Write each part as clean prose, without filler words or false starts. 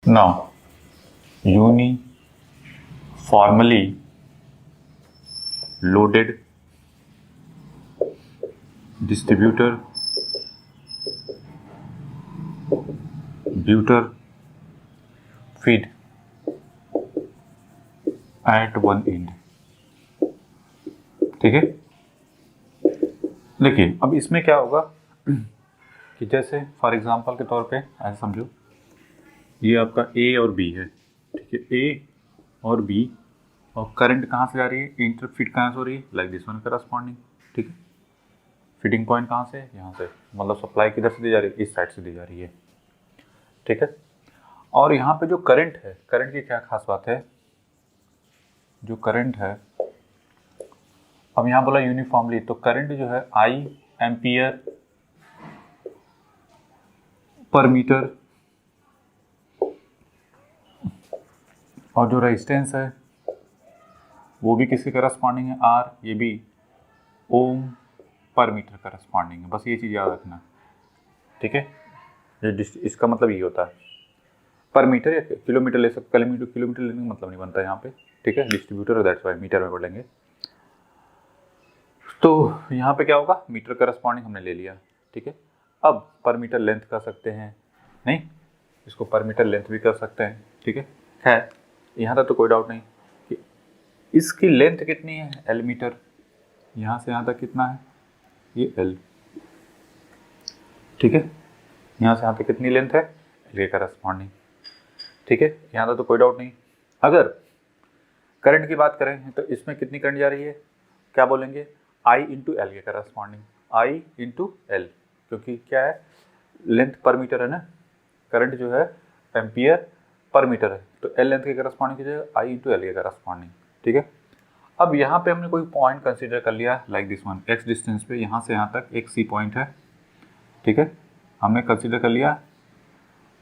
Now, uniformly loaded distributor buter feed at one end। ठीक है, देखिए अब इसमें क्या होगा कि जैसे फॉर एग्जांपल के तौर पे ऐसे समझो, ये आपका ए और बी है, ठीक है, ए और बी, और करंट कहाँ से जा रही है, इंटर फीड कहाँ से हो रही है, लाइक दिस वन करस्पॉन्डिंग। ठीक है, फीडिंग पॉइंट कहाँ से, यहाँ से, मतलब सप्लाई किधर से दी जा रही है, इस साइड से दी जा रही है। ठीक है, और यहाँ पे जो करंट है, करंट की क्या खास बात है, जो करंट है, अब यहाँ बोला यूनिफॉर्मली, तो करंट जो है आई एम्पियर पर मीटर, और जो रेजिस्टेंस है वो भी किसके करस्पॉन्डिंग है, आर, ये भी ओम पर मीटर करस्पॉन्डिंग है। बस ये चीज़ याद रखना। ठीक है, इसका मतलब ये होता है, पर मीटर या किलोमीटर ले सकते, किलोमीटर लेने का मतलब नहीं बनता यहाँ पे। ठीक है, डिस्ट्रीब्यूटर है, दैट्स वाई मीटर में पढ़ेंगे। तो यहाँ पे क्या होगा, मीटर करस्पॉन्डिंग हमने ले लिया। ठीक है, अब पर मीटर लेंथ कर सकते हैं, नहीं इसको पर मीटर लेंथ भी कर सकते हैं। ठीक है, खैर यहाँ तक तो कोई डाउट नहीं कि इसकी लेंथ कितनी है, एल मीटर, यहाँ से यहाँ तक कितना है, ये एल। ठीक है, यहाँ से यहाँ तक कितनी लेंथ है, एल के करस्पॉन्डिंग। ठीक है, यहाँ तक तो कोई डाउट नहीं। अगर करंट की बात करें तो इसमें कितनी करंट जा रही है, क्या बोलेंगे, आई इंटू एल के करस्पॉन्डिंग, आई इंटू एल, क्योंकि क्या है, लेंथ पर मीटर है ना, करंट जो है एम्पियर पर मीटर है, तो एल लेंथ के करस्पॉन्डिंग की जगह आई इंटू एल के करस्पॉन्डिंग। ठीक है, अब यहाँ पे हमने कोई पॉइंट कंसीडर कर लिया, like this one, x distance पे यहाँ से यहाँ तक एक सी पॉइंट है। ठीक है, हमने कंसीडर कर लिया,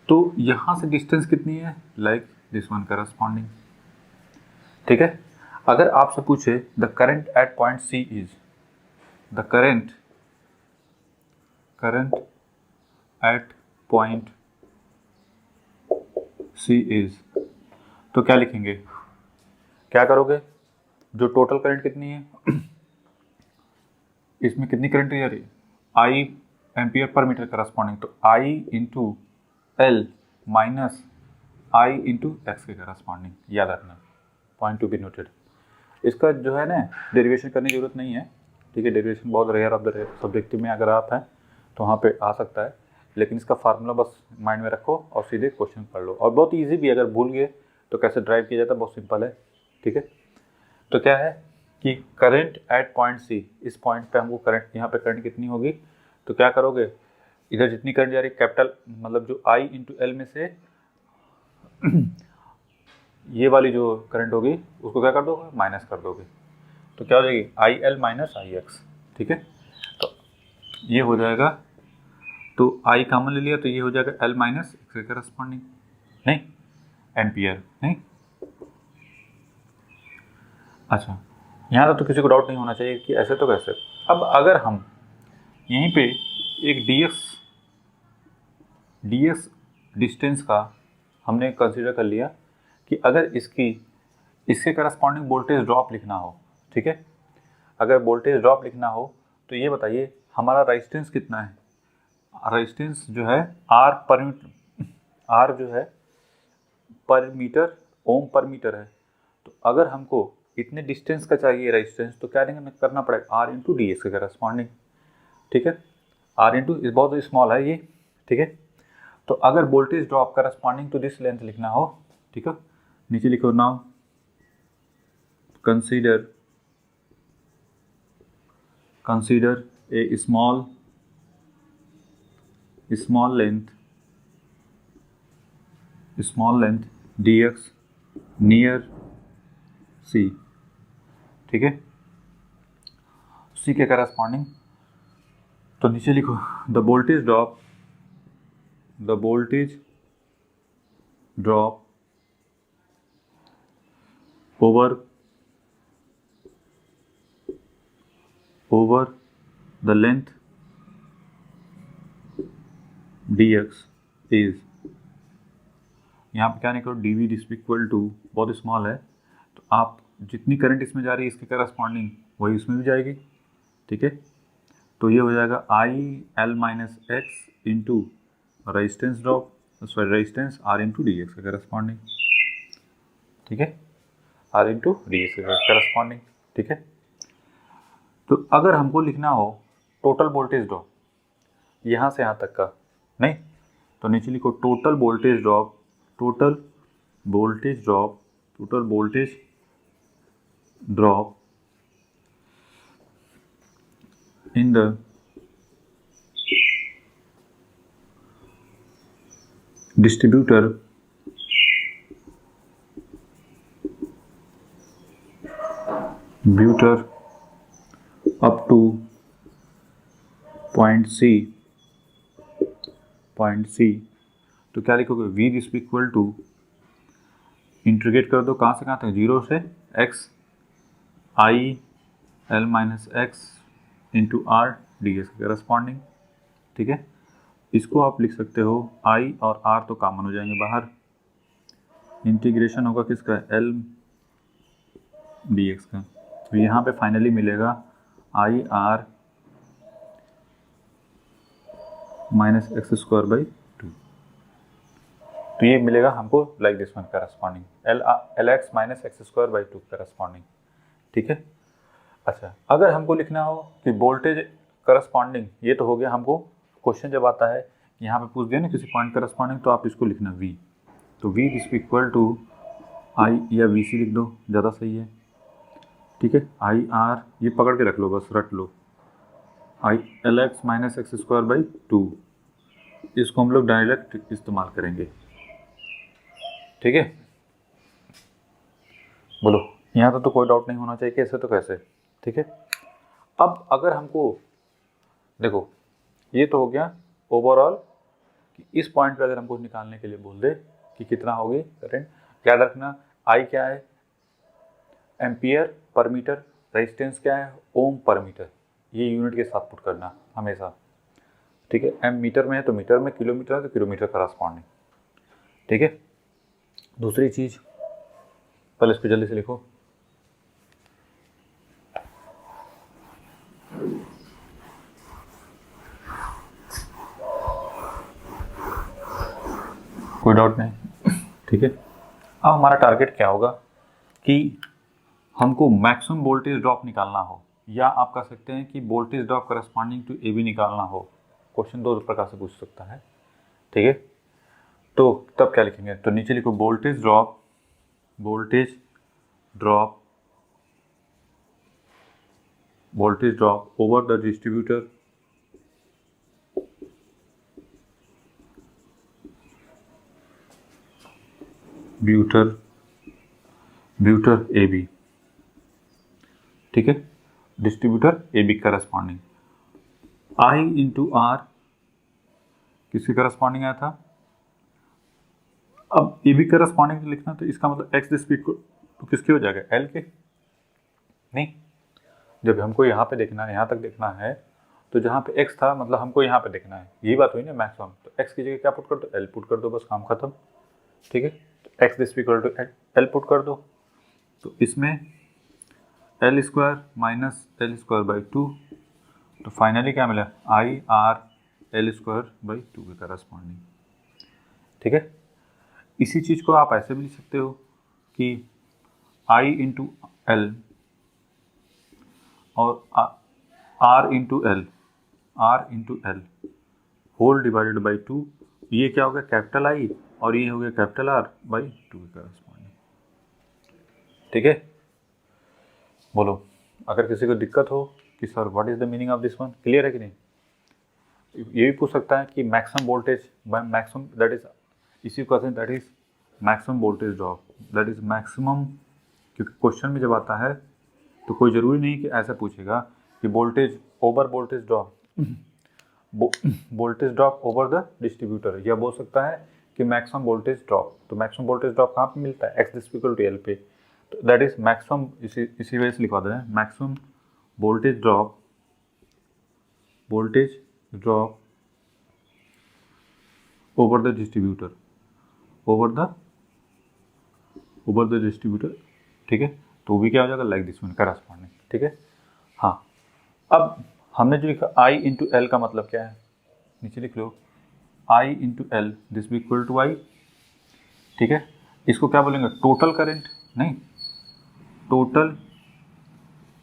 तो यहाँ से डिस्टेंस कितनी है, लाइक दिस वन करस्पॉन्डिंग। ठीक है, अगर आपसे पूछे the current at point C is, the current at point C is, तो क्या लिखेंगे, क्या करोगे, जो टोटल करंट कितनी है, इसमें कितनी करंट जा रही है, आई एम्पियर पर मीटर करस्पॉन्डिंग, तो आई इंटू एल माइनस आई इंटू एक्स के करस्पॉन्डिंग। याद रखना, पॉइंट टू बी नोटेड। इसका जो है ना डेरिवेशन करने की जरूरत नहीं है। ठीक है, डेरिवेशन बहुत rare of the rare subjective में अगर आप हैं तो वहाँ पे आ सकता है, लेकिन इसका फार्मूला बस माइंड में रखो और सीधे क्वेश्चन पढ़ लो, और बहुत ईजी भी, अगर भूल गए तो कैसे ड्राइव किया जाता है, बहुत सिंपल है। ठीक है, तो क्या है कि करंट एट पॉइंट सी, इस पॉइंट पे हमको करंट, यहाँ पे करंट कितनी होगी, तो क्या करोगे, इधर जितनी करंट जा रही है कैपिटल, मतलब जो आई इंटू एल में से ये वाली जो करंट होगी उसको क्या कर दोगे, माइनस कर दोगे, तो क्या हो जाएगी, आई एल माइनस आई एक्स। ठीक है, तो ये हो जाएगा, तो आई कॉमन ले लिया तो ये हो जाएगा एल माइनस एक्स के करस्पॉन्डिंग, नहीं एम्पियर, नहीं। अच्छा, यहाँ तो किसी को डाउट नहीं होना चाहिए कि ऐसे तो कैसे। अब अगर हम यहीं पे एक डीएक्स डिस्टेंस का हमने कंसीडर कर लिया कि अगर इसके करस्पॉन्डिंग वोल्टेज ड्रॉप लिखना हो, ठीक है, अगर वोल्टेज ड्रॉप लिखना हो तो ये बताइए हमारा रेजिस्टेंस कितना है, रेजिस्टेंस जो है आर जो है पर मीटर, ओम पर मीटर है, तो अगर हमको इतने डिस्टेंस का चाहिए रेजिस्टेंस तो क्या करना पड़ेगा, आर इंटू डी एस के करस्पॉन्डिंग। ठीक है, आर इंटू इस बहुत स्मॉल है ये। ठीक है, तो अगर voltage drop corresponding to this length लिखना हो, ठीक है, नीचे लिखो, now consider a small length dx near c। ठीक है, c के करस्पॉन्डिंग, तो नीचे लिखो the voltage drop over the length dx is, यहाँ पे क्या नहीं करो, D V is equal to, बहुत स्मॉल है तो आप जितनी करंट इसमें जा रही है इसके करस्पॉन्डिंग वही उसमें भी जाएगी, ठीक है। तो ये हो जाएगा आई L minus X into resistance drop, sorry resistance R into D x के करस्पॉन्डिंग, ठीक है, आर इंटू डी एक्स के करस्पॉन्डिंग, ठीक है। तो अगर हमको लिखना हो टोटल वोल्टेज ड्रॉप यहाँ से यहाँ तक का, नहीं तो नीचे लिखो total voltage drop, total voltage drop, total voltage drop in the distributor up to point C, तो क्या लिखोगे, V is equal to, integrate कर दो कहाँ से कहाँ तक, 0 से x I L minus X into R D S के करस्पॉन्डिंग, ठीक है। इसको आप लिख सकते हो आई और आर तो कॉमन हो जाएंगे बाहर, इंटीग्रेशन होगा किसका, एल डी एक्स का, तो यहाँ पे फाइनली मिलेगा I R minus x square by 2, तो ये मिलेगा हमको like this one corresponding L x minus x square by 2 corresponding, ठीक है। अच्छा, अगर हमको लिखना हो कि वोल्टेज करस्पॉन्डिंग, ये तो हो गया हमको क्वेश्चन जब आता है यहाँ पे पूछ दिया ना किसी पॉइंट करस्पॉन्डिंग, तो आप इसको लिखना V, तो V इज इक्वल टू आई या VC लिख दो, ज़्यादा सही है, ठीक है। आई आर ये पकड़ के रख लो, बस रट लो, I L x minus x square by 2, इसको हम लोग डायरेक्ट इस्तेमाल करेंगे, ठीक है। बोलो, यहाँ तो कोई डाउट नहीं होना चाहिए, कैसे तो कैसे, ठीक है। अब अगर हमको देखो, ये तो हो गया ओवरऑल कि इस पॉइंट पे अगर हमको निकालने के लिए बोल दे कि कितना होगी करंट, याद रखना आई क्या है, एम्पियर पर मीटर, रेजिस्टेंस क्या है, ओम पर मीटर, ये यूनिट के साथ पुट करना हमेशा, ठीक है। एम मीटर में है तो मीटर में, किलोमीटर है तो किलोमीटर करस्पॉन्डिंग, ठीक है। दूसरी चीज़, पहले इस पर जल्दी से लिखो, कोई डाउट नहीं, ठीक है। अब हमारा टारगेट क्या होगा कि हमको मैक्सिमम वोल्टेज ड्रॉप निकालना हो, या आप कह सकते हैं कि voltage drop corresponding to A B निकालना हो। क्वेश्चन दो प्रकार से पूछ सकता है, ठीक है। तो तब क्या लिखेंगे, तो नीचे लिखो voltage drop, voltage drop, voltage drop over the distributor ब्यूटर ए बी, ठीक है, distributor A B corresponding, I into R किसके करस्पॉन्डिंग आया था, अब ए बी करस्पॉन्डिंग लिखना, तो इसका मतलब एक्स स्पीड को तो किसके हो जाएगा, एल के, नहीं, जब हमको यहाँ पे देखना है, यहाँ तक देखना है, तो जहाँ पे एक्स था मतलब हमको यहाँ पे देखना है, यही बात हुई ना मैक्सिमम, तो एक्स की जगह क्या पुट कर दो, एल पुट कर दो, बस काम खत्म, ठीक है। तो X equal to L put कर दो, तो इसमें L square minus L square by 2, तो फाइनली क्या मिला, I R L square by 2 के करस्पॉन्डिंग, ठीक है। इसी चीज़ को आप ऐसे भी लिख सकते हो कि आई इंटू एल और R into L whole divided by 2, ये क्या हो गया कैपिटल आई और ये हो गया कैपिटल आर बाई 2 के करस्पॉन्डिंग, ठीक है। बोलो, अगर किसी को दिक्कत हो कि sir what is the meaning of this one, clear है कि नहीं। ये भी पूछ सकता है कि maximum voltage by maximum, that is इसी question, that is maximum voltage drop, that is maximum, क्योंकि क्वेश्चन में जब आता है तो कोई ज़रूरी नहीं कि ऐसा पूछेगा कि voltage over voltage drop, voltage drop over the distributor, या बोल सकता है कि मैक्सिमम वोल्टेज ड्रॉप, तो मैक्सिमम वोल्टेज ड्रॉप कहाँ पे मिलता है, एक्स इक्वल टू एल पे, तो दैट इज मैक्सिमम, इसी वजह से लिखवा दे रहे हैं maximum voltage drop over the distributor, over the distributor, ठीक है। तो वो भी क्या हो जाएगा, लाइक दिस वन करस्पॉन्डिंग, ठीक है। हाँ, अब हमने जो लिखा I इंटू एल का मतलब क्या है, नीचे लिख लो I इंटू एल, दिस भी इक्वल टू I, ठीक है। इसको क्या बोलेंगे, टोटल करंट, नहीं, total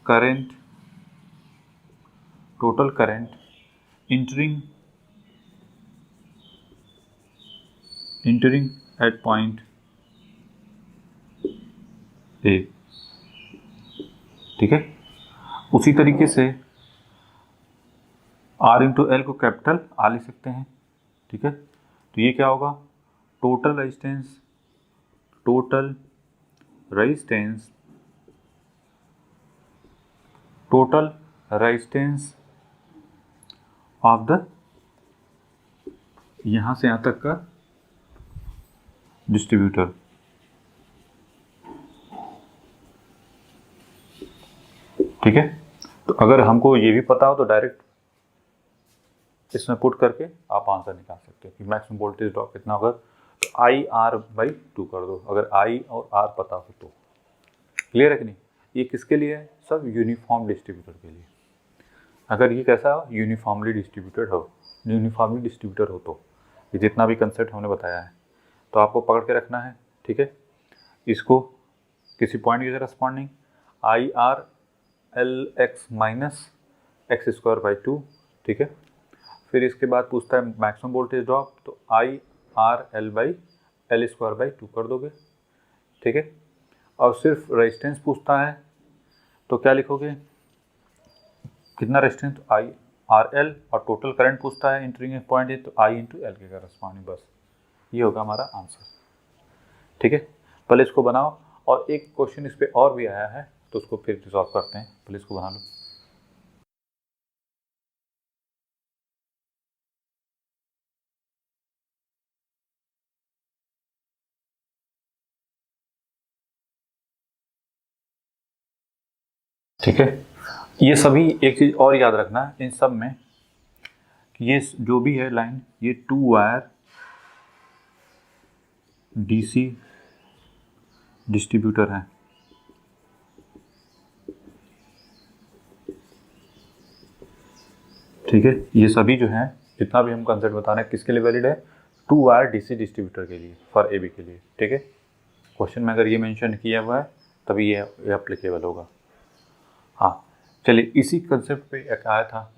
current entering at point A, ठीक है। उसी तरीके से R इंटू एल को कैपिटल R लिख सकते हैं, ठीक है। तो ये क्या होगा, टोटल रेजिस्टेंस ऑफ द, यहां से यहां तक का डिस्ट्रीब्यूटर, ठीक है। तो अगर हमको ये भी पता हो तो डायरेक्ट इसमें पुट करके आप आंसर निकाल सकते हो कि मैक्सिमम वोल्टेज ड्रॉप कितना होगा। तो I/R/2 कर दो, अगर I और R पता हो तो। क्लियर है कि नहीं। ये किसके लिए है, सब यूनिफॉर्म डिस्ट्रीब्यूटर के लिए। अगर ये कैसा यूनिफॉर्मली डिस्ट्रीब्यूटर हो तो ये जितना भी कंसेप्ट हमने बताया है तो आपको पकड़ के रखना है, ठीक है। इसको किसी पॉइंट की करस्पॉन्डिंग I/R/L(x माइनस x²/2), ठीक है। फिर इसके बाद पूछता है मैक्सिमम वोल्टेज ड्रॉप, तो I/R/L(L)² कर दोगे, ठीक है। और सिर्फ रेजिस्टेंस पूछता है तो क्या लिखोगे, कितना रेजिस्टेंस, तो I/R/L, और टोटल करंट पूछता है इंटरिंग पॉइंट है तो I इंटू एल के करस्पॉन्डिंग, बस ये होगा हमारा आंसर, ठीक है। पहले इसको बनाओ, और एक क्वेश्चन इस पर और भी आया है तो उसको फिर रिजॉल्व करते हैं, पहले इसको बना लो। ठीक है, ये सभी एक चीज़ और याद रखना इन सब में, ये जो भी है लाइन, ये 2 वायर डीसी डिस्ट्रीब्यूटर है, ठीक है। ये सभी जो है, जितना भी हम कंसेप्ट बता रहे हैं किसके लिए वैलिड है, 2 वायर डीसी डिस्ट्रीब्यूटर के लिए, फॉर एबी के लिए, ठीक है। क्वेश्चन में अगर ये मेंशन किया हुआ है तभी ये एप्लीकेबल होगा। हाँ, चलिए इसी कंसेप्ट पे एक आया था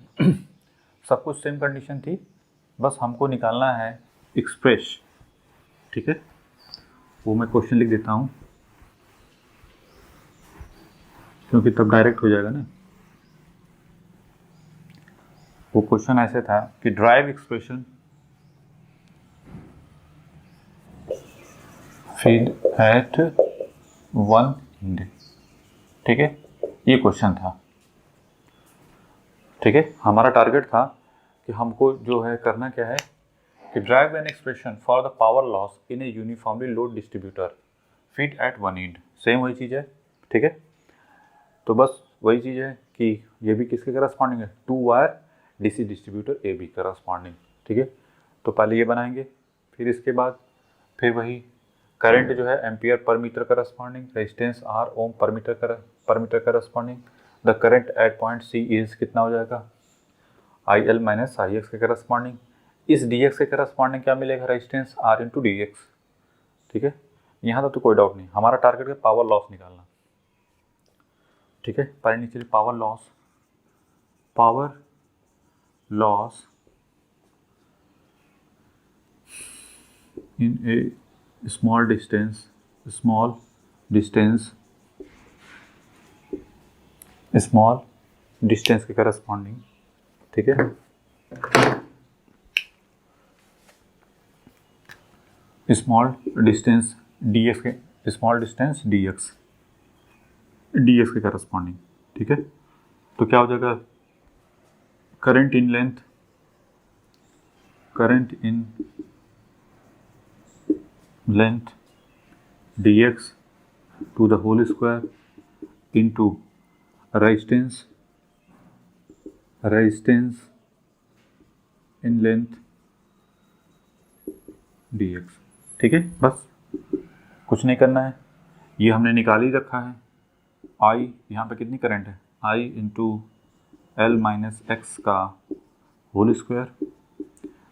सब कुछ सेम कंडीशन थी, बस हमको निकालना है एक्सप्रेस, ठीक है। वो मैं क्वेश्चन लिख देता हूँ क्योंकि तब डायरेक्ट हो जाएगा ना। वो क्वेश्चन ऐसे था कि derive expression feed at 1 end, ठीक है। ये क्वेश्चन था, ठीक है। हमारा टारगेट था कि हमको जो है करना क्या है कि derive an expression for the power loss in a uniformly load distributor feed at 1 end, same वही चीज़ है, ठीक है। तो बस वही चीज़ है कि ये भी किसके करस्पॉन्डिंग है, 2 wire DC distributor A B corresponding, ठीक है। तो पहले ये बनाएंगे, फिर इसके बाद फिर वही करंट जो है ampere per metre corresponding, resistance R ohm per metre corresponding, the current at point C is कितना हो जाएगा, IL माइनस IX के करस्पॉन्डिंग। इस DX के करस्पॉन्डिंग क्या मिलेगा, रेजिस्टेंस R इंटू DX, ठीक है। यहाँ तक तो कोई डाउट नहीं, हमारा टारगेट है पावर लॉस निकालना, ठीक है। पहले नीचे power loss in A small distance के करस्पॉन्डिंग, ठीक है। स्मॉल डिस्टेंस DX के करस्पॉन्डिंग, ठीक है। तो क्या हो जाएगा, current in length DX to the whole square into resistance in length DX, ठीक है, बस कुछ नहीं करना है, ये हमने निकाल ही रखा है। आई यहाँ पे कितनी करंट है, I into L minus X का होल स्क्वायर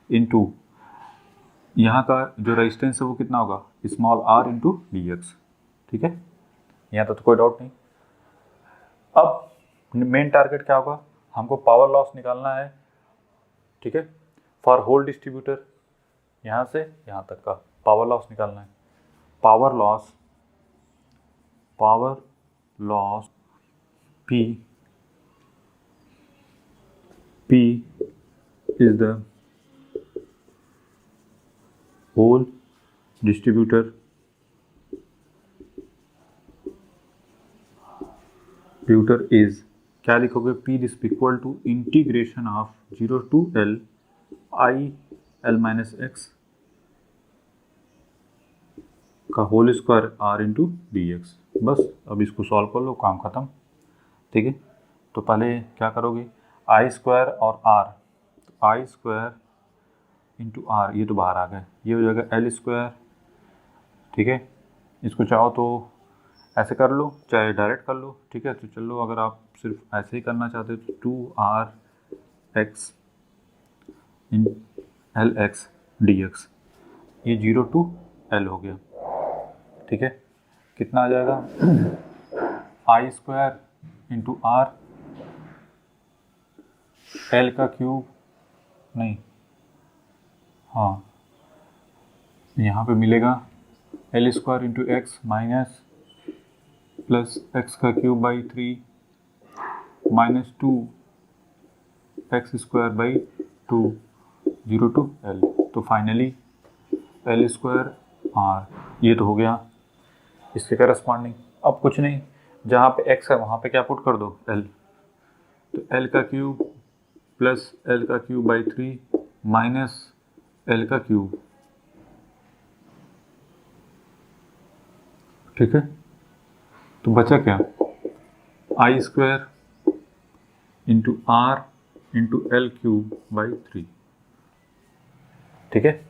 इंटू यहाँ का जो रेजिस्टेंस है वो कितना होगा, small R into D X. ठीक है, यहाँ तो कोई डाउट नहीं। अब मेन टारगेट क्या होगा, हमको पावर लॉस निकालना है। ठीक है, फॉर होल डिस्ट्रीब्यूटर यहाँ से यहाँ तक का पावर लॉस निकालना है। Power loss P is the whole distributor is, क्या लिखोगे, P is equal to integration of 0 to L I L minus x का whole square R into D X. बस अब इसको सॉल्व कर लो, काम ख़त्म। ठीक है, तो पहले क्या करोगे, आई स्क्वायर और आर, तो आई स्क्वायर इंटू आर, ये तो बाहर आ गए, ये हो जाएगा एल स्क्वायर। ठीक है, इसको चाहो तो ऐसे कर लो, चाहे डायरेक्ट कर लो। ठीक है, तो चलो अगर आप सिर्फ ऐसे ही करना चाहते हो तो 2r x in L x D x, ये 0 टू एल हो गया। ठीक है, कितना आ जाएगा, I square into R L का क्यूब, नहीं हाँ, यहाँ पे मिलेगा L square into x minus plus x का cube by 3 minus 2 x square by 2 0 to L, तो फाइनली एल स्क्वायर आर, ये तो हो गया इसके करस्पॉन्डिंग। अब कुछ नहीं, जहाँ पे एक्स है वहाँ पे क्या पुट कर दो, एल, तो एल का क्यूब प्लस एल का क्यूब बाई 3 माइनस एल का क्यूब। ठीक है, तो बचा क्या, I square into R into L cube by 3। ठीक है,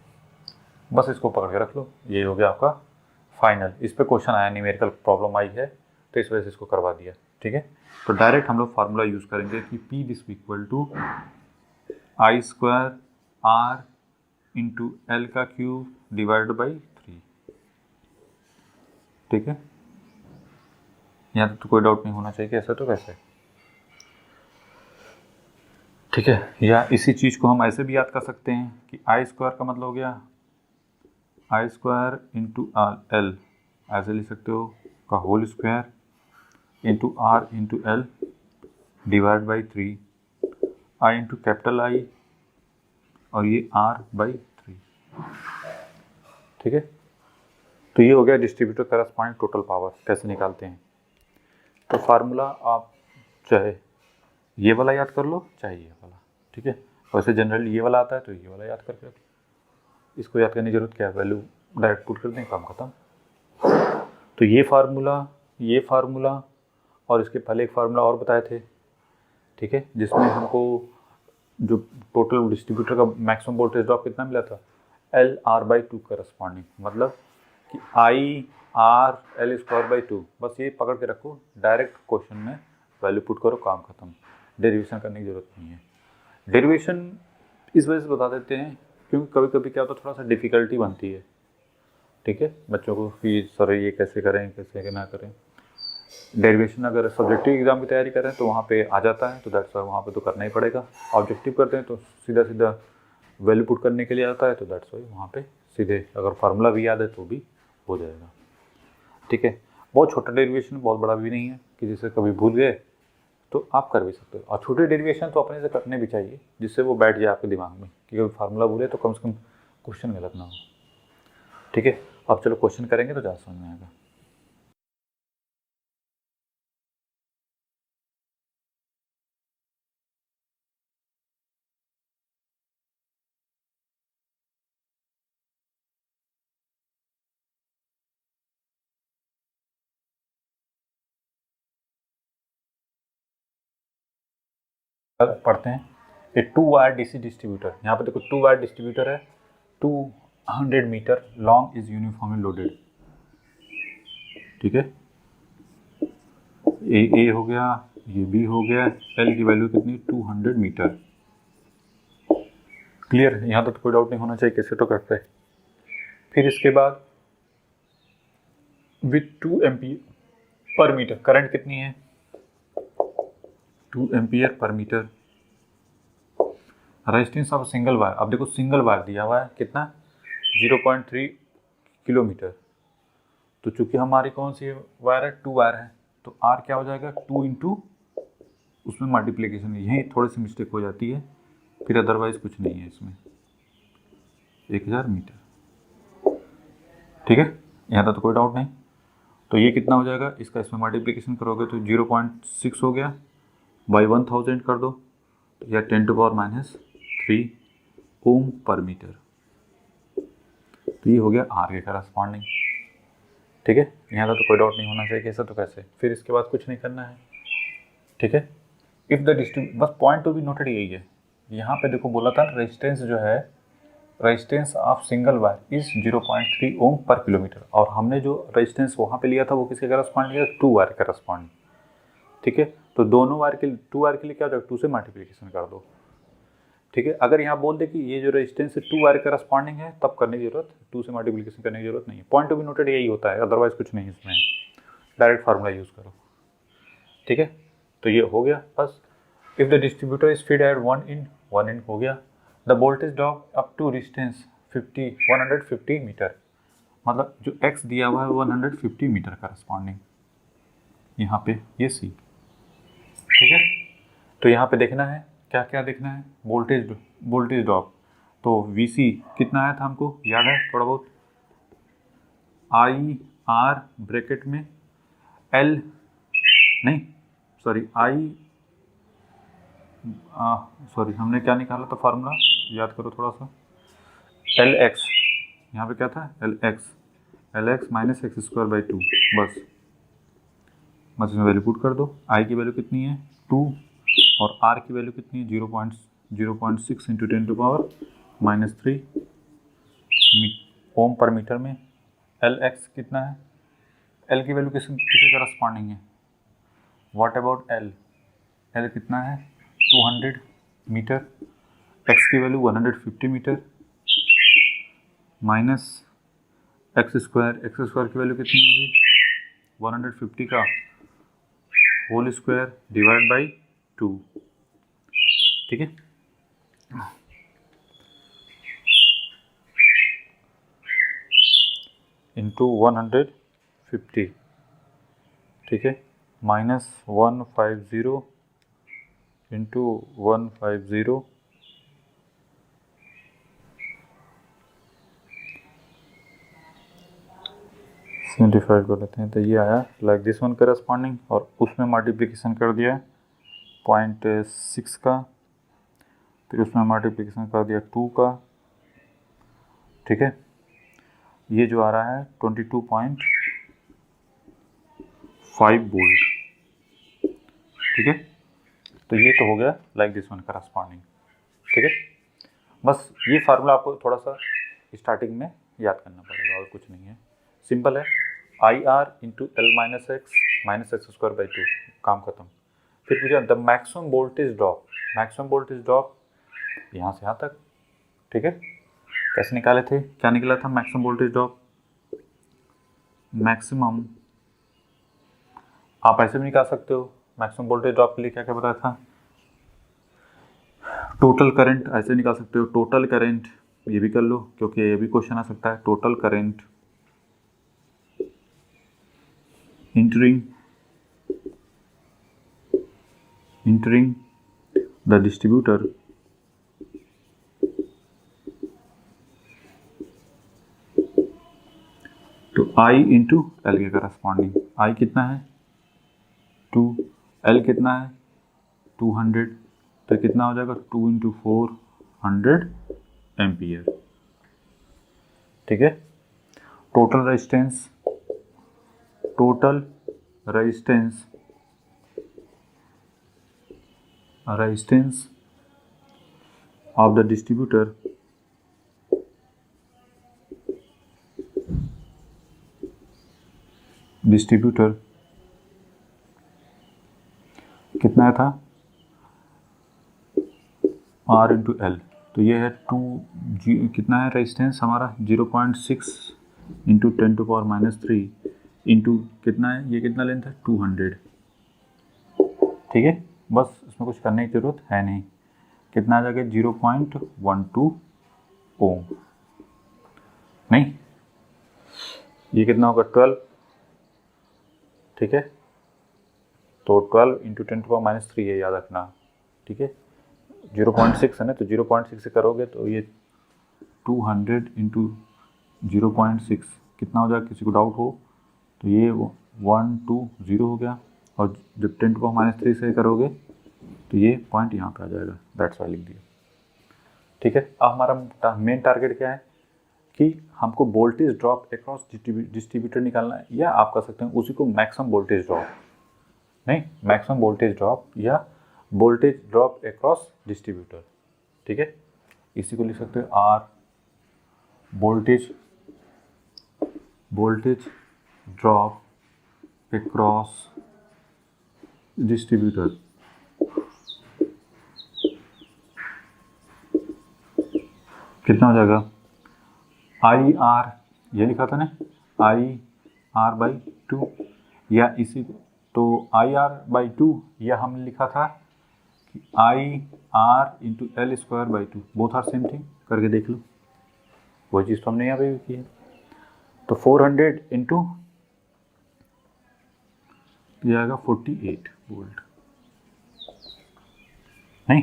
बस इसको पकड़ के रख लो, ये हो गया आपका फाइनल। इस पे क्वेश्चन आया, न्यूमेरिकल प्रॉब्लम आई है तो इस वजह से इसको करवा दिया। ठीक है, तो डायरेक्ट हम लोग फार्मूला यूज़ करेंगे कि P this equal to I square R into L का क्यूब डिवाइड बाई 3। ठीक है, यहाँ तो कोई डाउट नहीं होना चाहिए कि ऐसा तो कैसे। ठीक है, या इसी चीज़ को हम ऐसे भी याद कर सकते हैं कि आई स्क्वायर का मतलब हो गया आई स्क्वायर इंटू एल, ऐसे लिख सकते हो, का whole square into R into L divide by 3, I into capital I और ये आर बाई 3। ठीक है, तो ये हो गया डिस्ट्रीब्यूटर करस्पॉन्डिंग टोटल पावर कैसे निकालते हैं। तो फार्मूला आप चाहे ये वाला याद कर लो, चाहे ये वाला। ठीक है, वैसे जनरली ये वाला आता है तो ये वाला याद करके, इसको याद करने की जरूरत क्या है, वैल्यू डायरेक्ट पुट कर दें, काम खत्म। तो ये फार्मूला और इसके पहले एक फार्मूला और बताए थे। ठीक है, जिसमें हमको जो टोटल डिस्ट्रीब्यूटर का मैक्सिमम वोल्टेज ड्रॉप कितना मिला था, एल आर बाई 2 करस्पॉन्डिंग, मतलब कि I R L square by 2। बस ये पकड़ के रखो, डायरेक्ट क्वेश्चन में वैल्यू पुट करो, काम खत्म, डेरिवेशन करने की ज़रूरत नहीं है। डेरिवेशन इस वजह से बता देते हैं क्योंकि कभी कभी क्या होता है, थोड़ा सा डिफ़िकल्टी बनती है। ठीक है, बच्चों को कि सर ये कैसे करें, कैसे ना करें। डेरिवेशन अगर सब्जेक्टिव एग्जाम की तैयारी करें तो वहाँ पे आ जाता है, तो दैट्स वाई वहाँ पे तो करना ही पड़ेगा। ऑब्जेक्टिव करते हैं तो सीधा सीधा वैल्यू पुट करने के लिए आता है, तो दैट्स वाई वहाँ पे सीधे अगर फार्मूला भी याद है तो भी हो जाएगा। ठीक है, बहुत छोटा डेरिवेशन, बहुत बड़ा भी नहीं है कि जिसे कभी भूल गए तो आप कर भी सकते हो। और छोटे डेरिवेशन तो अपने से करने भी चाहिए, जिससे वो बैठ जाए आपके दिमाग में कि कभी फार्मूला भूले तो कम से कम क्वेश्चन गलत ना हो। ठीक है, अब चलो क्वेश्चन करेंगे तो ज़्यादा समझ में आएगा। पढ़ते हैं, ए 2 वायर डीसी डिस्ट्रीब्यूटर। यहाँ पे देखो 2 वायर डिस्ट्रीब्यूटर है, 2 100 metre long is uniformly loaded, ठीक है। ए हो गया, ये बी हो गया, एल की वैल्यू कितनी 200 मीटर। क्लियर, यहाँ तो कोई डाउट नहीं होना चाहिए, कैसे तो करते हैं। फिर इसके बाद with 2 ampere per metre, current कितनी है 2 ampere per metre. Resistance of single wire, अब देखो सिंगल वायर दिया हुआ है कितना 0.3 किलोमीटर। तो चूंकि हमारी कौन सी वायर है 2 वायर है, तो आर क्या हो जाएगा 2 इंटू उसमें मल्टीप्लीकेशन, यहीं थोड़ी सी मिस्टेक हो जाती है, फिर अदरवाइज कुछ नहीं है इसमें। 1000 मीटर, ठीक है, यहाँ तो कोई डाउट नहीं। तो ये कितना हो जाएगा, इसका इसमें मल्टीप्लीकेशन करोगे तो 0.6 हो गया, बाई 1000 कर दो तो यह 10⁻³ ओम पर मीटर। तो ये हो गया आर के करस्पॉन्डिंग, ठीक है। यहाँ तो कोई डाउट नहीं होना चाहिए, कैसे तो कैसे। फिर इसके बाद कुछ नहीं करना है, ठीक है। इफ द डिस्ट्रीब्यूट, बस पॉइंट टू बी नोटेड यही है। यहाँ पे देखो बोला था रेजिस्टेंस जो है, resistance of single wire is 0.3 ओम पर किलोमीटर, और हमने जो रेजिस्टेंस वहाँ पे लिया था वो किसके करस्पॉन्डिंग है 2 वायर करस्पॉन्डिंग, ठीक है। तो दोनों वायर के 2 वायर के लिए क्या हो जाएगा 2 से मल्टीप्लिकेशन कर दो, ठीक है। अगर यहाँ बोल दे कि ये जो रेजिस्टेंस है 2 वायर करस्पॉन्डिंग है, तब करने की जरूरत 2 से मल्टीप्लिकेशन करने की जरूरत नहीं है। पॉइंट टू बी नोटेड यही होता है, अदरवाइज कुछ नहीं इसमें, डायरेक्ट फार्मूला यूज़ करो, ठीक है। तो ये हो गया बस। If the distributor is feed at 1 in हो गया। The voltage drop up to distance 150 metre, मतलब जो x दिया हुआ है 150 मीटर करस्पॉन्डिंग, यहाँ पे ये सी, ठीक है। तो यहाँ पे देखना है क्या क्या देखना है, वोल्टेज ड्रॉप। तो VC कितना आया था हमको याद है थोड़ा बहुत, IR ब्रैकेट में L नहीं सॉरी सॉरी हमने क्या निकाला था फार्मूला, याद करो थोड़ा सा, LX, यहाँ पे क्या था LX माइनस x²/2, बस इसमें वैल्यू पुट कर दो। I की वैल्यू कितनी है 2 और R की वैल्यू कितनी है 0.6 इंटू 10⁻³ ओम पर मीटर में। LX कितना है, L की वैल्यू किसी करस्पॉन्डिंग है, व्हाट अबाउट L कितना है 200 मीटर, X की वैल्यू 150 मीटर माइनस x² की वैल्यू कितनी होगी 150 का होल स्क्वायर डिवाइड बाई 2, ठीक है। इंटू 150, ठीक है, माइनस 150 इंटू 150 75 कर लेते हैं। तो ये आया लाइक दिस वन करस्पॉन्डिंग, और उसमें मल्टीप्लिकेशन कर दिया 0.6 का, फिर उसमें मल्टीप्लिकेशन कर दिया 2 का, ठीक है। ये जो आ रहा है 22.5 वोल्ट, ठीक है। तो ये तो हो गया लाइक दिस वन करस्पॉन्डिंग, ठीक है। बस ये फार्मूला आपको थोड़ा सा स्टार्टिंग में याद करना पड़ेगा, और कुछ नहीं है, सिंपल है। IR into L minus x²/2, काम खत्म। फिर पूछा द मैक्सिमम वोल्टेज ड्रॉप यहाँ से यहाँ तक, ठीक है। कैसे निकाले थे, क्या निकला था मैक्सिमम वोल्टेज ड्रॉप, मैक्सिमम आप ऐसे भी निकाल सकते हो। मैक्सिमम वोल्टेज ड्रॉप के लिए क्या क्या बताया था, टोटल करंट ऐसे निकाल सकते हो, टोटल करंट ये भी कर लो क्योंकि ये भी क्वेश्चन आ सकता है। Total current entering the distributor तो I इंटू L के करस्पॉन्डिंग, I कितना है 2, L कितना है 200, तो कितना हो जाएगा 2 इंटू 400 एम्पियर, ठीक है। Total resistance of the distributor distributor कितना था, R इंटू एल, तो ये है कितना है रेजिस्टेंस हमारा 0.6 इंटू 10⁻³ इंटू कितना है, ये कितना लेंथ है 200। ठीक है, बस इसमें कुछ करने की ज़रूरत है नहीं। कितना आ जाएगा 0.12 ओम, नहीं ये कितना होगा 12। ठीक है, तो 12 इंटू 10⁻³ है, याद रखना। ठीक है, 0.6 है ना, तो 0.6 से करोगे तो ये 200 इंटू 0.6 कितना हो जाएगा, किसी को डाउट हो तो ये 120 हो गया, और जब 10⁻³ से करोगे तो ये पॉइंट यहाँ पे आ जाएगा, दैट्स वाई लिख दिया। ठीक है, अब हमारा मेन टारगेट क्या है कि हमको वोल्टेज ड्रॉप अक्रॉस डिस्ट्रीब्यूटर निकालना है, या आप कर सकते हैं उसी को मैक्सिमम वोल्टेज ड्रॉप, नहीं मैक्सिमम वोल्टेज ड्रॉप या वोल्टेज ड्रॉप अक्रॉस डिस्ट्रीब्यूटर। ठीक है, इसी को लिख सकते हैं R voltage drop across distributor. कितना हो जाएगा, आई आर, ये लिखा था ना आई आर बाई 2, या इसी तो आई आर बाई 2, या हमने लिखा था कि I R into L square by 2, both are same thing, करके देख लो, वही चीज़ तो हमने यहाँ पे भी की है। तो 400 इंटू ये आएगा 48 वोल्ट, नहीं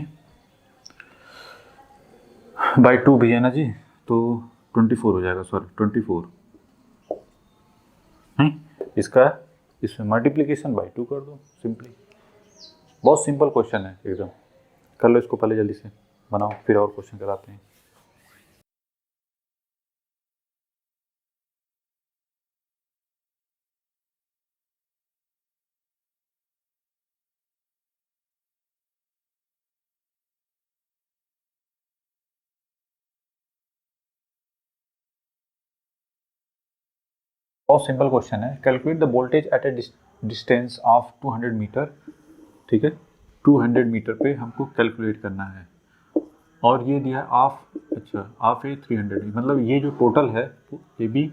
बाई 2 भी है ना जी, तो 24 हो जाएगा, सॉरी 24, नहीं इसका इसमें मल्टीप्लिकेशन बाई 2 कर दो सिंपली। बहुत सिंपल क्वेश्चन है एकदम, कर लो इसको पहले जल्दी से बनाओ, फिर और क्वेश्चन कराते हैं। बहुत सिंपल क्वेश्चन है, calculate the voltage at a distance of 200 metre. ठीक है, 200 मीटर पे हमको कैलकुलेट करना है, और ये दिया ऑफ, अच्छा ऑफ है 300, मतलब ये जो टोटल है ये भी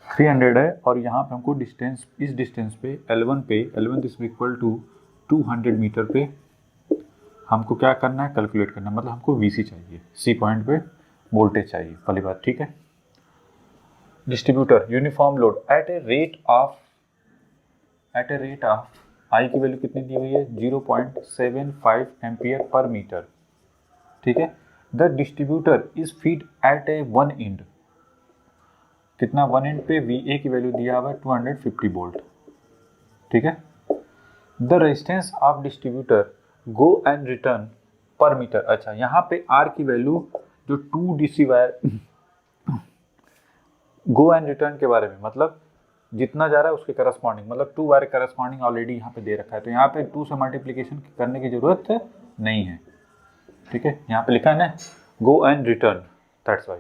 300 है, और यहाँ पे हमको डिस्टेंस, इस डिस्टेंस पे L1 पे, L1 is equal to 200 metre पे हमको क्या करना है, कैलकुलेट करना है, मतलब हमको VC चाहिए, C पॉइंट पे वोल्टेज चाहिए, पहली बात। ठीक है, distributor uniform load at a rate of I की वैल्यू कितनी दी हुई है 0.75 एम्पियर पर मीटर। ठीक है, the distributor is feed at a one end, कितना वन एंड पे VA की वैल्यू दिया हुआ है 250 वोल्ट। ठीक है, the resistance of distributor go and return per metre. अच्छा, यहाँ पे R की वैल्यू जो 2 DC wire go and return के बारे में, मतलब जितना जा रहा है उसके करस्पॉन्डिंग, मतलब 2 वायर करस्पॉन्डिंग ऑलरेडी यहाँ पे दे रखा है, तो यहाँ पे 2 से मल्टीप्लिकेशन करने की जरूरत नहीं है। ठीक है, यहाँ पे लिखा है ना गो एंड रिटर्न, दैट्स वाई।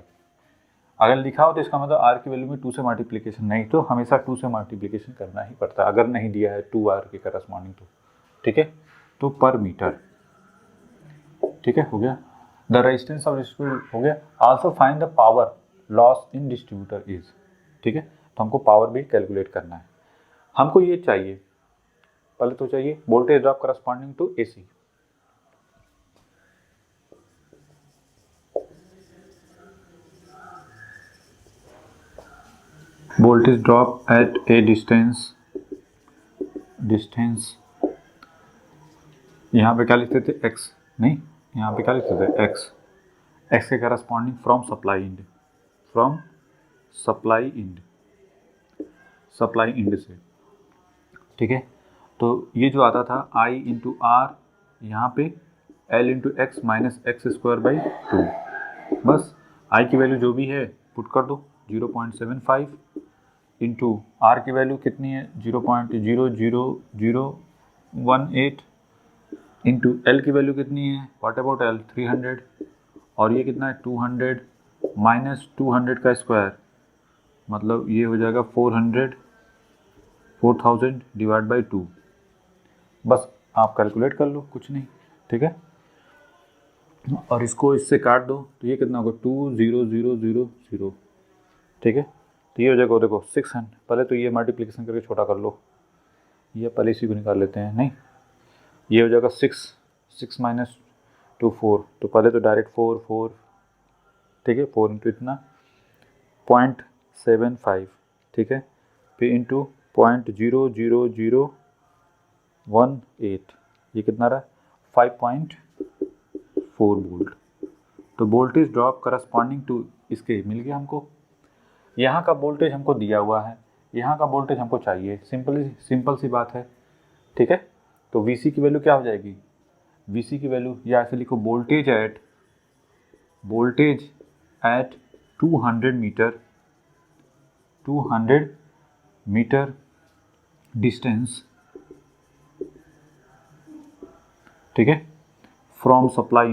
अगर लिखा हो तो इसका मतलब R की वैल्यू में 2 से मल्टीप्लिकेशन, नहीं तो हमेशा 2 से मल्टीप्लिकेशन करना ही पड़ता है, अगर नहीं दिया है 2 वायर के करस्पॉन्डिंग तो। ठीक है, तो पर मीटर। ठीक है, हो गया। द रेजिस्टेंस ऑफ डिस्ट्रीब्यूटर हो गया। Also find the power loss in distributor is. ठीक है, तो हमको पावर भी कैलकुलेट करना है। हमको ये चाहिए, पहले तो चाहिए voltage drop corresponding to AC। Voltage drop at a distance यहाँ पे क्या लिखते थे x, नहीं यहाँ पे क्या लिखते थे x के करस्पॉन्डिंग फ्रॉम सप्लाई इंड से। ठीक है, तो ये जो आता था I इंटू आर, यहाँ पे L into x minus x square by 2, बस I की वैल्यू जो भी है पुट कर दो 0.75 इंटू R की वैल्यू कितनी है 0.00018 इंटू L की वैल्यू कितनी है, व्हाट अबाउट L 300, और ये कितना है 200 माइनस 200 का स्क्वायर, मतलब ये हो जाएगा 400 4000 डिवाइड बाई 2, बस आप कैलकुलेट कर लो, कुछ नहीं, ठीक है। और इसको इससे काट दो तो ये कितना होगा 20000, ठीक है। तो ये हो जाएगा, देखो 600, पहले तो ये मल्टीप्लिकेशन करके छोटा कर लो, ये पहले इसी को निकाल लेते हैं, नहीं ये हो जाएगा 6 माइनस 2 4, तो पहले तो डायरेक्ट 4, ठीक है, 4 इंटू इतना 0.75, ठीक है, फिर इंटू 0.00018, ये कितना रहा 5.4 वोल्ट। तो वोल्टेज ड्रॉप करस्पॉन्डिंग टू इसके मिल गया हमको। यहाँ का वोल्टेज हमको दिया हुआ है, यहाँ का वोल्टेज हमको चाहिए, सिंपल सी बात है, ठीक है। तो VC की वैल्यू क्या हो जाएगी, VC की वैल्यू या ऐसे लिखो वोल्टेज एट 200 मीटर डिस्टेंस, ठीक है, फ्रॉम सप्लाई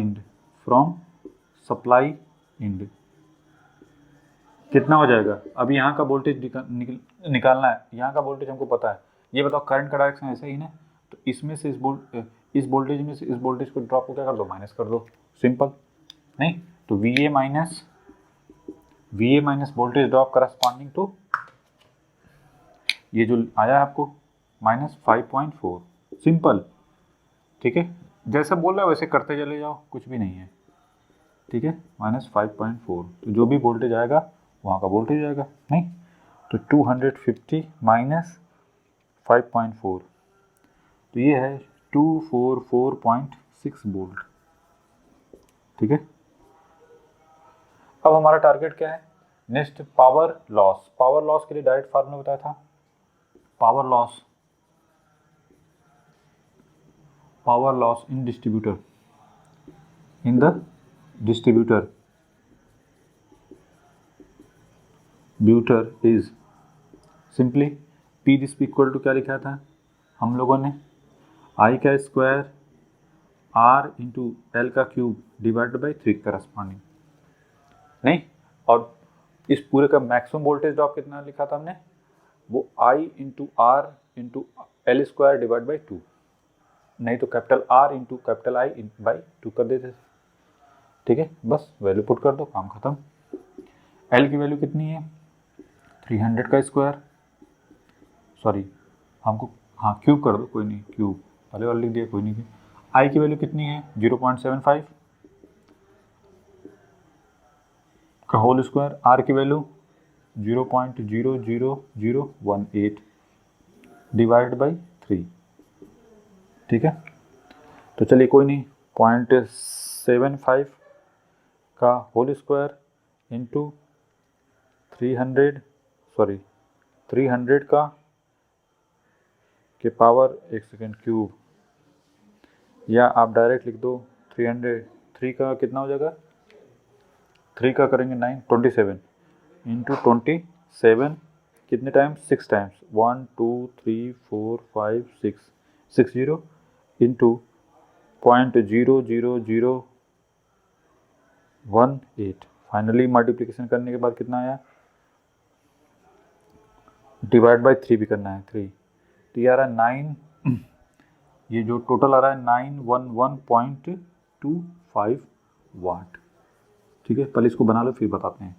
एंड कितना हो जाएगा। अब यहाँ का वोल्टेज निकालना है, यहाँ का वोल्टेज हमको पता है, ये बताओ करंट का डायरेक्शन ऐसा ही ना, तो इसमें से इस वोल्टेज में से इस वोल्टेज को ड्रॉप को क्या कर दो, माइनस कर दो, सिंपल, नहीं तो VA minus voltage drop corresponding to ये जो आया आपको -5.4, सिंपल, ठीक है, जैसा बोल रहा है वैसे करते चले जाओ, कुछ भी नहीं है, ठीक है, -5.4, तो जो भी वोल्टेज आएगा वहाँ का वोल्टेज आएगा, नहीं तो 250 माइनस 5.4, तो ये है 244.6 वोल्ट, ठीक है। अब हमारा टारगेट क्या है, नेक्स्ट पावर लॉस के लिए डायरेक्ट फार्मूला बताया था, power loss in distributor is simply P this equal to क्या लिखा था हम लोगों ने, I का स्क्वायर R इंटू L का क्यूब डिवाइडेड बाई 3 करस्पॉन्डिंग, नहीं, और इस पूरे का मैक्सिमम वोल्टेज ड्रॉप कितना लिखा था हमने, वो I into R into L square divide by 2, नहीं तो capital R into capital I by 2 कर देते थे, ठीक है, बस वैल्यू पुट कर दो, काम खत्म। L की वैल्यू कितनी है 300 का स्क्वायर, सॉरी हमको हाँ क्यूब कर दो, कोई नहीं, क्यूब पहले वाला लिख दिया, कोई नहीं, I की वैल्यू कितनी है 0.75 का होल स्क्वायर, R की वैल्यू 0.00018 डिवाइड बाई 3, ठीक है। तो चलिए कोई नहीं, 0.75 का होल स्क्वायर इंटू 300 का के पावर 1 सेकेंड क्यूब, या आप डायरेक्ट लिख दो 3 का कितना हो जाएगा, 3 का करेंगे 27 इंटू 27 कितने times, 6 times, 1 2 3 4 5 6 60 into 0.00018, finally multiplication करने के बाद कितना आया, डिवाइड बाई 3 भी करना है 3, तो ये आ रहा है 9, ये जो टोटल आ रहा है 911.25 वाट, ठीक है। पहले इसको बना लो फिर बताते हैं,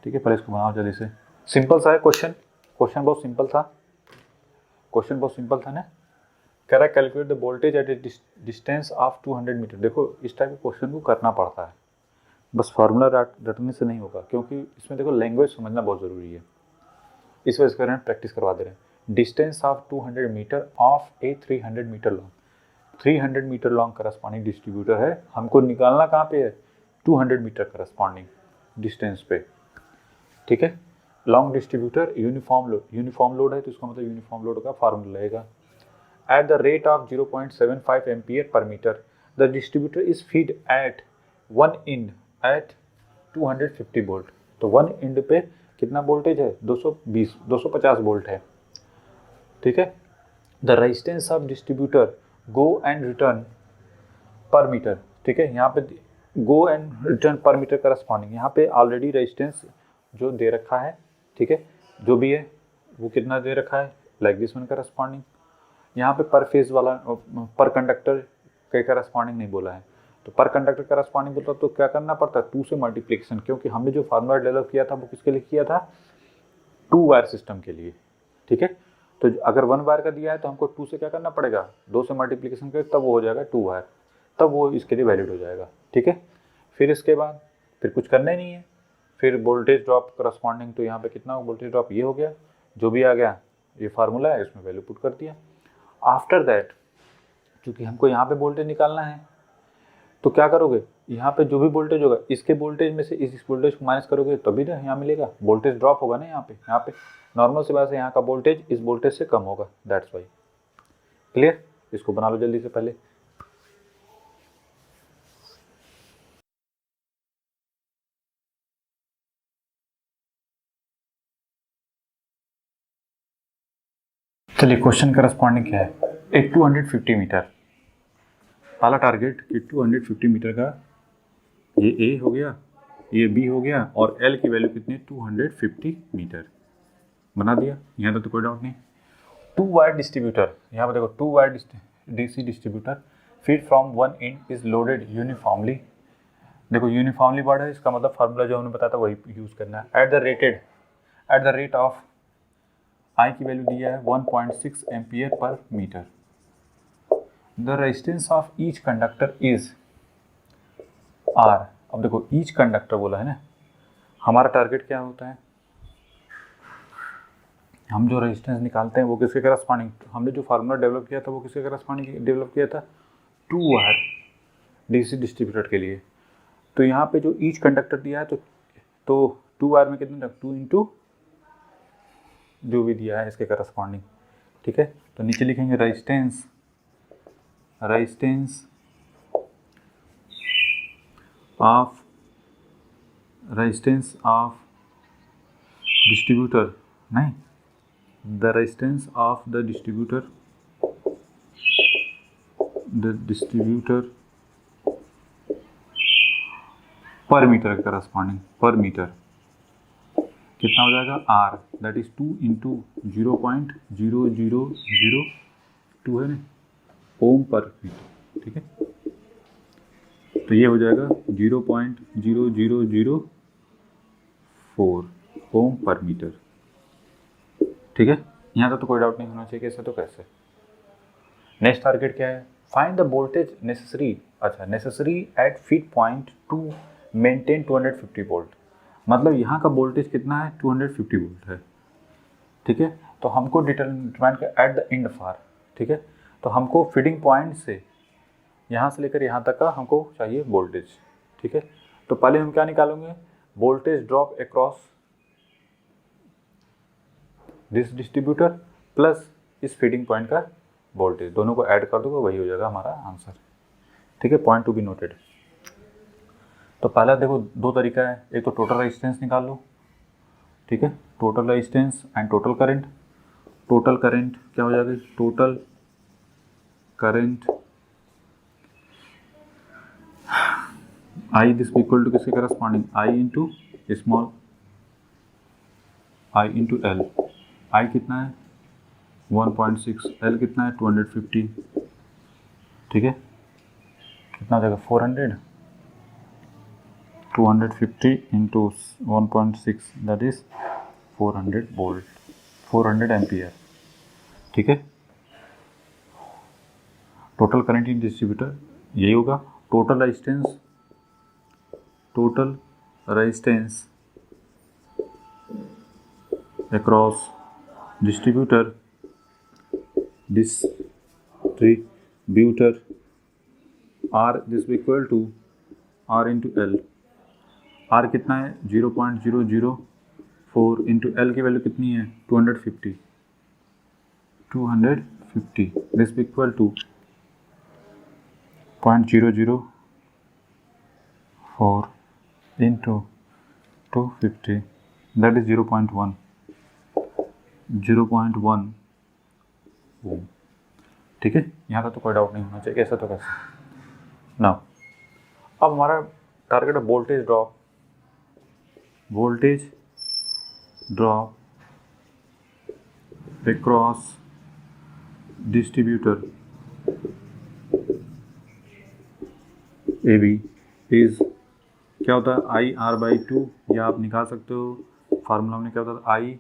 ठीक है, पहले इसको बनाओ जल्दी से, सिंपल सा है क्वेश्चन बहुत सिंपल था ना, कह रहा है calculate the voltage at a distance of 200 metre. देखो इस टाइप के क्वेश्चन को करना पड़ता है, बस फार्मूला रटने से नहीं होगा, क्योंकि इसमें देखो लैंग्वेज समझना बहुत ज़रूरी है, इस वजह से कर रहे हैं, प्रैक्टिस करवा दे रहे हैं। Distance of 200 metre of a 300 metre long, 300 metre long corresponding distributor है, हमको निकालना कहाँ पे है 200 मीटर करस्पॉन्डिंग डिस्टेंस पे, ठीक है। लॉन्ग डिस्ट्रीब्यूटर यूनिफॉर्म लोड है, तो इसका मतलब यूनिफॉर्म लोड का फार्मूला रहेगा, at the rate of 0.75 ampere per meter the distributor is feed at one end at 250 volt, तो वन एंड पे कितना वोल्टेज है 250 वोल्ट है, ठीक है। The resistance of distributor go and return per metre, ठीक है, यहाँ पे गो and return per metre corresponding, यहाँ पे ऑलरेडी रेजिस्टेंस जो दे रखा है, ठीक है, जो भी है वो कितना दे रखा है लाइक दिस वन करस्पॉन्डिंग। यहाँ पे पर फेज वाला पर कंडक्टर के करस्पॉन्डिंग नहीं बोला है, तो पर कंडक्टर करस्पॉन्डिंग बोलता तो क्या करना पड़ता है, 2 से मल्टीप्लिकेशन, क्योंकि हमने जो फार्मूला डेवलप किया था वो किसके लिए किया था, 2 वायर सिस्टम के लिए। ठीक है, तो अगर 1 वायर का दिया है तो हमको 2 से क्या करना पड़ेगा, 2 से मल्टीप्लिकेशन करें तब वो हो जाएगा 2 वायर, तब वो इसके लिए वैलिड हो जाएगा। ठीक है, फिर इसके बाद फिर कुछ करना ही नहीं है, फिर वोल्टेज ड्रॉप करस्पॉन्डिंग, तो यहाँ पे कितना वोल्टेज ड्रॉप ये हो गया, जो भी आ गया ये फार्मूला है इसमें वैल्यू पुट कर दिया। आफ्टर दैट क्योंकि हमको यहाँ पे वोल्टेज निकालना है, तो क्या करोगे, यहाँ पे जो भी वोल्टेज होगा इसके वोल्टेज में से इस वोल्टेज को माइनस करोगे तभी ना यहाँ मिलेगा, वोल्टेज ड्रॉप होगा ना। यहाँ पे नॉर्मल सी बात है, यहाँ का वोल्टेज इस वोल्टेज से कम होगा, दैट्स वाई। क्लियर, इसको बना लो जल्दी से पहले। चलिए क्वेश्चन करस्पॉन्डिंग क्या है, एक 250 मीटर, पहला टारगेट कि 250 मीटर का ये ए हो गया, ये बी हो गया, और एल की वैल्यू कितनी, 250 मीटर बना दिया। यहाँ तो कोई डाउट नहीं। 2 वायर डिस्ट्रीब्यूटर, यहाँ पर देखो 2 wire DC distributor feed from one and is loaded uniformly. देखो यूनिफॉर्मली वर्ड है, इसका मतलब फार्मूला जो हमने बताया था वही यूज़ करना है। At the rate of I की वैल्यू दिया है 1.6 ampere per metre. The resistance of each conductor is R. अब देखो ईच कंडक्टर बोला है ना, हमारा टारगेट क्या होता है, हम जो रेजिस्टेंस निकालते हैं वो किसके करस्पॉन्डिंग, हमने जो फार्मूला डेवलप किया था वो किसके करस्पॉन्डिंग डेवलप किया था, 2 वायर डीसी डिस्ट्रीब्यूटर के लिए। तो यहाँ पे जो ईच कंडक्टर दिया है तो 2 वायर में कितने, 2 इंटू जो भी दिया है इसके करस्पॉन्डिंग। ठीक है, तो नीचे लिखेंगे रेजिस्टेंस ऑफ डिस्ट्रीब्यूटर, नहीं, the resistance of the distributor पर मीटर के करस्पॉन्डिंग, पर मीटर कितना हो जाएगा, आर, दैट इज 2 इंटू 0.0002 है ना ओम पर मीटर। ठीक है, तो ये हो जाएगा 0.0004 ओम पर मीटर। ठीक है, यहाँ का तो कोई डाउट नहीं होना चाहिए, कैसे तो कैसे। नेक्स्ट टारगेट क्या है, find the voltage necessary at feed point to maintain 250 volt. मतलब यहाँ का वोल्टेज कितना है, 250 वोल्ट है। ठीक है, तो हमको डिटरमाइन कर एट द एंड फार। ठीक है, तो हमको फीडिंग पॉइंट से यहाँ से लेकर यहाँ तक का हमको चाहिए वोल्टेज। ठीक है, तो पहले हम क्या निकालेंगे, voltage drop across this distributor plus इस फीडिंग पॉइंट का वोल्टेज, दोनों को ऐड कर दोगे वही हो जाएगा हमारा आंसर। ठीक है, पॉइंट टू बी नोटेड। तो पहला देखो 2 तरीका है, एक तो टोटल रेजिस्टेंस निकाल लो। ठीक है, total resistance and total current. Total current क्या हो जाएगा, total current I this equal to किसके corresponding, I into small I into L. I कितना है 1.6, एल कितना है 250। ठीक है, कितना हो जाएगा 400, 250 into 1.6 that is 400 volt, 400 ampere. ठीक है, टोटल करंट इन डिस्ट्रीब्यूटर यही होगा। Total resistance across distributor R this equal to R into L. R कितना है 0.004 इंटू एल की वैल्यू कितनी है 250 this equal to 0.004 into 250 that is 0.1 ohm. ठीक है, यहाँ का तो कोई डाउट नहीं होना चाहिए, कैसा तो कैसे ना। अब हमारा टारगेट है voltage drop across distributor AB is क्या होता है IR/2, या आप निकाल सकते हो फार्मूला में क्या होता है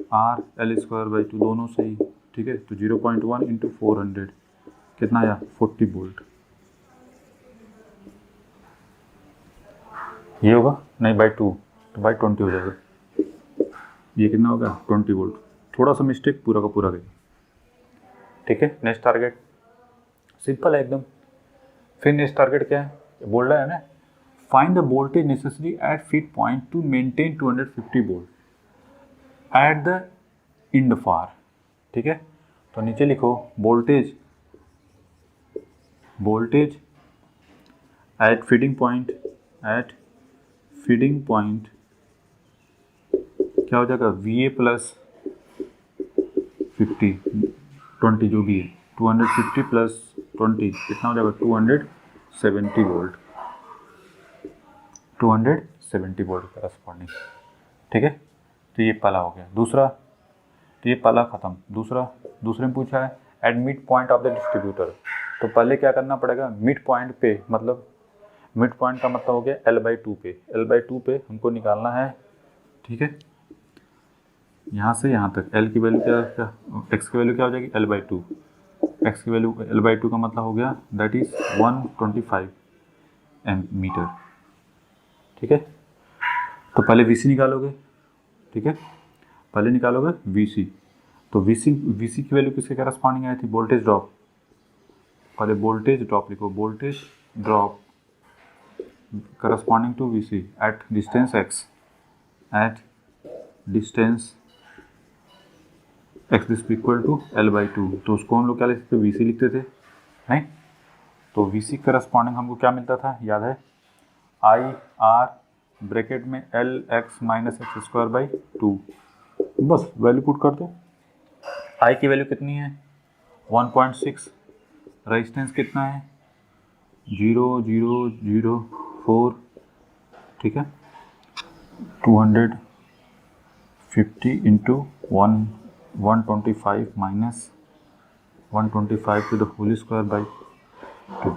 IR/L²/2 दोनों से ही, ठीक है। तो 0.1 × 400 कितना आया 40 वोल्ट। ये होगा नहीं बाई 2 तो बाई 20 हो जाएगा। ये कितना होगा 20 वोल्ट, थोड़ा सा मिस्टेक, पूरा का पूरा गया, ठीक है। नेक्स्ट टारगेट सिंपल है एकदम। फिर नेक्स्ट टारगेट क्या है, बोल रहा है ना, find the voltage necessary at feed point to maintain 250 volt at the end far, ठीक है। तो नीचे लिखो वोल्टेज एट फीडिंग पॉइंट क्या हो जाएगा VA + 50 20 जो भी है 250 + 20 कितना हो जाएगा 270 वोल्ट, 270 वोल्ट करस्पॉन्डिंग, ठीक है। तो ये पहला हो गया। दूसरा, तो ये पहला खत्म। दूसरे में पूछा है at mid point of the distributor. तो पहले क्या करना पड़ेगा, मिड पॉइंट पे, मतलब मिड पॉइंट का मतलब हो गया L/2 पे, L/2 पे हमको निकालना है, ठीक है। यहाँ से यहाँ तक L की वैल्यू क्या X की वैल्यू क्या हो जाएगी L/2, X की वैल्यू L/2 का मतलब हो गया दैट इज 125 मीटर, ठीक है। तो पहले VC निकालोगे, ठीक है, पहले निकालोगे VC। तो VC की वैल्यू किसके करस्पॉन्डिंग आई थी, वोल्टेज ड्रॉप। पहले वोल्टेज ड्रॉप लिखो, voltage drop corresponding to VC at distance X, at distance X this equal to L/2। तो उसको हम लोग क्या लिखते थे, VC लिखते थे, नहीं। तो VC करस्पॉन्डिंग हमको क्या मिलता था, याद है, IR ब्रैकेट में LX - X²/2। बस वैल्यू पुट कर दो। I की वैल्यू कितनी है 1.6, रेजिस्टेंस कितना है 0.004, ठीक है। 250 × 125 - 125 to the whole square/2।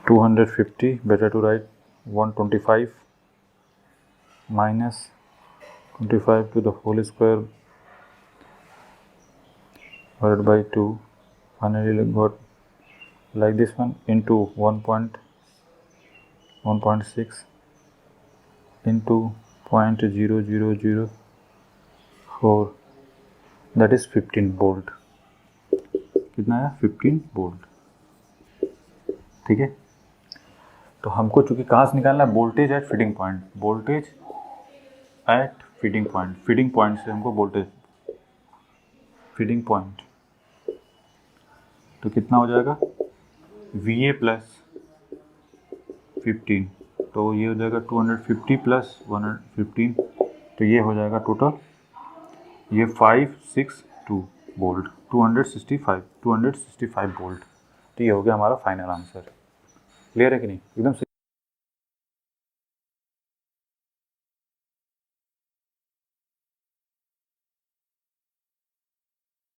250 better to write 125 minus 25 to the whole square divided by 2, finally got like this one into 1.6 into 0.0004 that is 15 volt. कितना है 15 वोल्ट, ठीक है। तो हमको चूंकि कहाँ से निकालना है, voltage at feeding point, voltage at feeding point से हमको वोल्टेज फीडिंग पॉइंट, तो कितना हो जाएगा VA + 15, तो ये हो जाएगा 250 + 115, तो ये हो जाएगा टोटल ये 562 वोल्ट, 265 वोल्ट। तो ये हो गया हमारा फाइनल आंसर। क्लियर है कि नहीं, एकदम